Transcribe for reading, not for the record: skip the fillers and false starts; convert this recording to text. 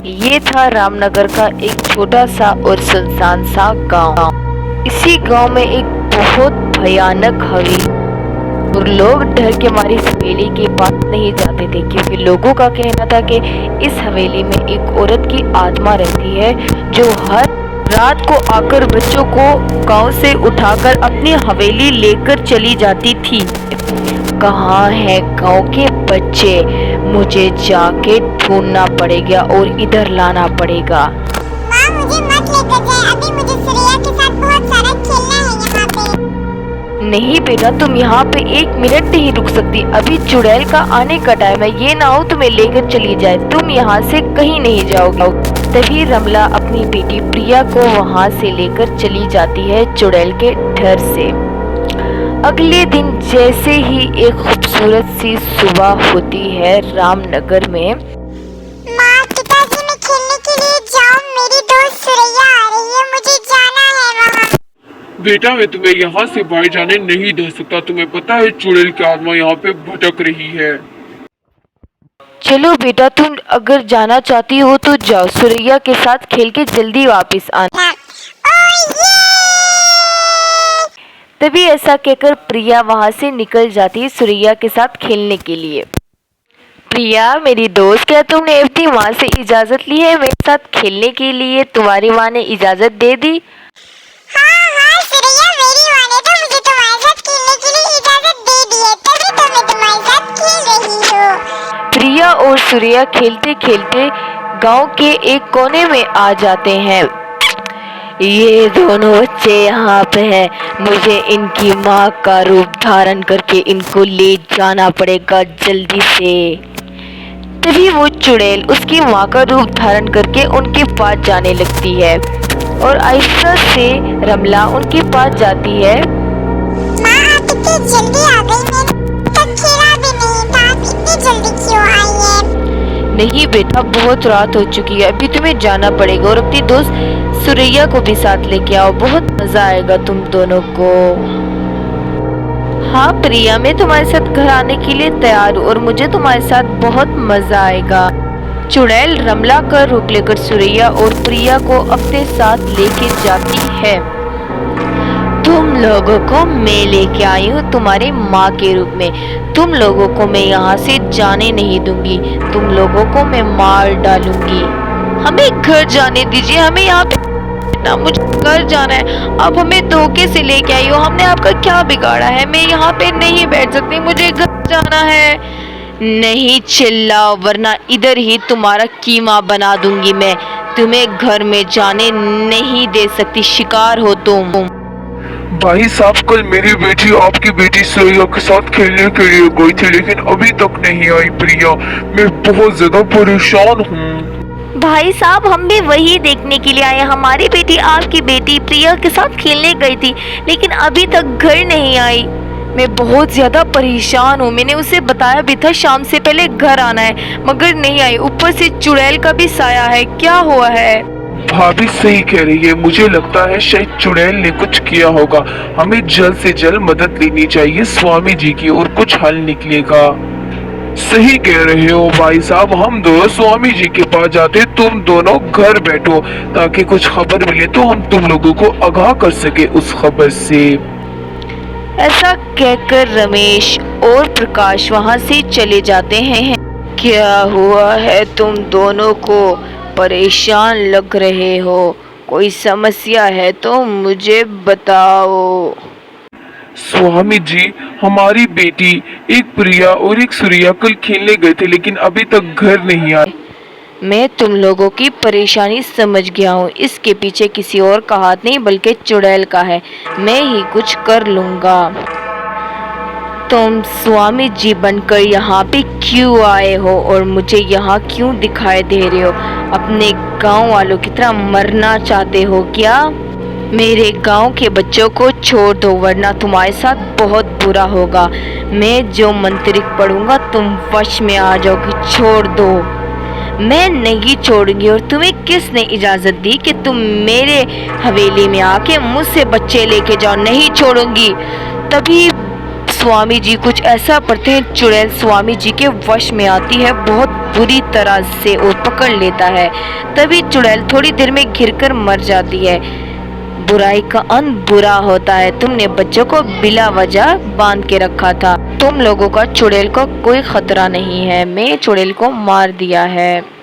ये था रामनगर का एक छोटा सा और सुनसान सा गांव। इसी गांव में एक बहुत भयानक हवेली और लोग डर के मारे इस हवेली के पास नहीं जाते थे, क्योंकि लोगों का कहना था कि इस हवेली में एक औरत की आत्मा रहती है जो हर रात को आकर बच्चों को गांव से उठाकर अपनी हवेली लेकर चली जाती थी। कहाँ है गांव के बच्चे? मुझे जाके ढूंढना पड़ेगा और इधर लाना पड़ेगा। माँ, मुझे मत लेकर जाए, अभी मुझे सुरैया के साथ बहुत सारा खेलना है यहाँ पे। नहीं बेटा, तुम यहाँ पे एक मिनट नहीं रुक सकती। अभी चुड़ैल का आने का टाइम है, ये ना हो तुम्हें लेकर चली जाए। तुम यहाँ से कहीं नहीं जाओगे। तभी रमला अपनी बेटी प्रिया को वहाँ से लेकर चली जाती है चुड़ैल के डर से। अगले दिन जैसे ही एक खूबसूरत सी सुबह होती है रामनगर में। माँ, पिताजी, मैं खेलने के लिए जाऊँ, मेरी दोस्त सुरैया आ रही है, मुझे जाना है वहाँ। बेटा, मैं तुम्हें यहाँ से बाहर जाने नहीं दे सकता। तुम्हें पता है चुड़ैल की आत्मा यहाँ पे भटक रही है। चलो बेटा, तुम अगर जाना चाहती हो तो जाओ, सुरैया के साथ खेल के जल्दी वापस आना। तभी ऐसा कहकर प्रिया वहां से निकल जाती है सुरैया के साथ खेलने के लिए। प्रिया मेरी दोस्त, क्या तुमने अपनी माँ से इजाजत ली है मेरे साथ खेलने के लिए? तुम्हारी माँ ने इजाजत दे दी? हाँ सुरैया, मेरी माँ ने तो मुझे तुम्हारे साथ खेलने के लिए इजाजत दे दी है, तभी तो मैं तुम्हारे साथ खेल रही हूँ। प्रिया और सुरैया खेलते खेलते गांव के एक कोने में आ जाते हैं। ये दोनों बच्चे यहाँ पे हैं, मुझे इनकी माँ का रूप धारण करके इनको ले जाना पड़ेगा जल्दी से। तभी वो चुड़ैल उसकी माँ का रूप धारण करके उनके पास जाने लगती है और आहिस्ता से रमला उनके पास जाती है। माँ, आप इतनी जल्दी आ गई, मैंने तक खेला भी नहीं था, आप इतनी जल्दी क्यों आई हैं? नहीं बेटा, बहुत रात हो चुकी है, अभी तुम्हें जाना पड़ेगा और अपनी दोस्त सुरैया को भी साथ लेके आओ, बहुत मजा आएगा तुम दोनों को। हाँ प्रिया, मैं तुम्हारे साथ घर आने के लिए तैयार हूँ और मुझे तुम्हारे साथ बहुत मजा आएगा। चुड़ैल रमला का रूप लेकर सुरैया और प्रिया को अपने साथ लेके जाती है। तुम लोगों को मैं लेके आई हूँ तुम्हारी माँ के रूप में। तुम लोगों को मैं यहाँ से जाने नहीं दूंगी, तुम लोगों को मैं मार डालूंगी। हमें घर जाने दीजिए, हमें यहाँ पे ना, मुझे घर जाना है। अब हमें धोखे से लेके आई हो, हमने आपका क्या बिगाड़ा है? मैं यहाँ पे नहीं बैठ सकती, मुझे घर जाना है। नहीं चिल्लाओ, वरना इधर ही तुम्हारा कीमा बना दूंगी मैं। तुम्हें घर में जाने नहीं दे सकती, शिकार हो तुम। भाई साहब, कल मेरी बेटी आपकी बेटी सुरैया के साथ खेलने के लिए गई थी, लेकिन अभी तक नहीं आई प्रिया। मैं बहुत ज्यादा परेशान हूँ। भाई साहब, हम भी वही देखने के लिए आए। हमारी बेटी आपकी बेटी प्रिया के साथ खेलने गई थी, लेकिन अभी तक घर नहीं आई। मैं बहुत ज्यादा परेशान हूँ। मैंने उसे बताया भी था शाम से पहले घर आना है, मगर नहीं आई। ऊपर से चुड़ैल का भी साया है, क्या हुआ है? भाभी सही कह रही है, मुझे लगता है शायद चुड़ैल ने कुछ किया होगा। हमें जल्द से जल्द मदद लेनी चाहिए स्वामी जी की और कुछ हल निकलेगा। सही कह रहे हो भाई साहब, हम दोनों स्वामी जी के पास जाते, तुम दोनों घर बैठो ताकि कुछ खबर मिले तो हम तुम लोगों को आगाह कर सके उस खबर से। ऐसा कहकर रमेश और प्रकाश वहां से चले जाते हैं। क्या हुआ है तुम दोनों को? परेशान लग रहे हो, कोई समस्या है तो मुझे बताओ। स्वामी जी, हमारी बेटी एक प्रिया और एक सुरैया कल खेलने गए थे, लेकिन अभी तक घर नहीं आए। मैं तुम लोगों की परेशानी समझ गया हूँ। इसके पीछे किसी और का हाथ नहीं बल्कि चुड़ैल का है। मैं ही कुछ कर लूँगा। तुम स्वामी जी बनकर यहाँ पे क्यों आए हो और मुझे यहाँ क्यों दिखाई दे रहे हो? अपने गांव वालों की तरह मरना चाहते हो क्या? मेरे गांव के बच्चों को छोड़ दो, वरना तुम्हारे साथ बहुत बुरा होगा। मैं जो मंत्रिक पढ़ूंगा तुम वश में आ जाओगी। छोड़ दो। मैं नहीं छोड़ूंगी। और तुम्हें किसने इजाजत दी कि तुम मेरे हवेली में आके मुझसे बच्चे लेके जाओ? नहीं छोड़ूंगी। तभी स्वामी जी कुछ ऐसा करते हैं, चुड़ैल स्वामी जी के वश में आती है बहुत बुरी तरह से और पकड़ लेता है। तभी चुड़ैल थोड़ी देर में गिरकर मर जाती है। बुराई का अंत बुरा होता है। तुमने बच्चों को बिला वजह बांध के रखा था। तुम लोगों का चुड़ैल को कोई खतरा नहीं है। मैं चुड़ैल को मार दिया है।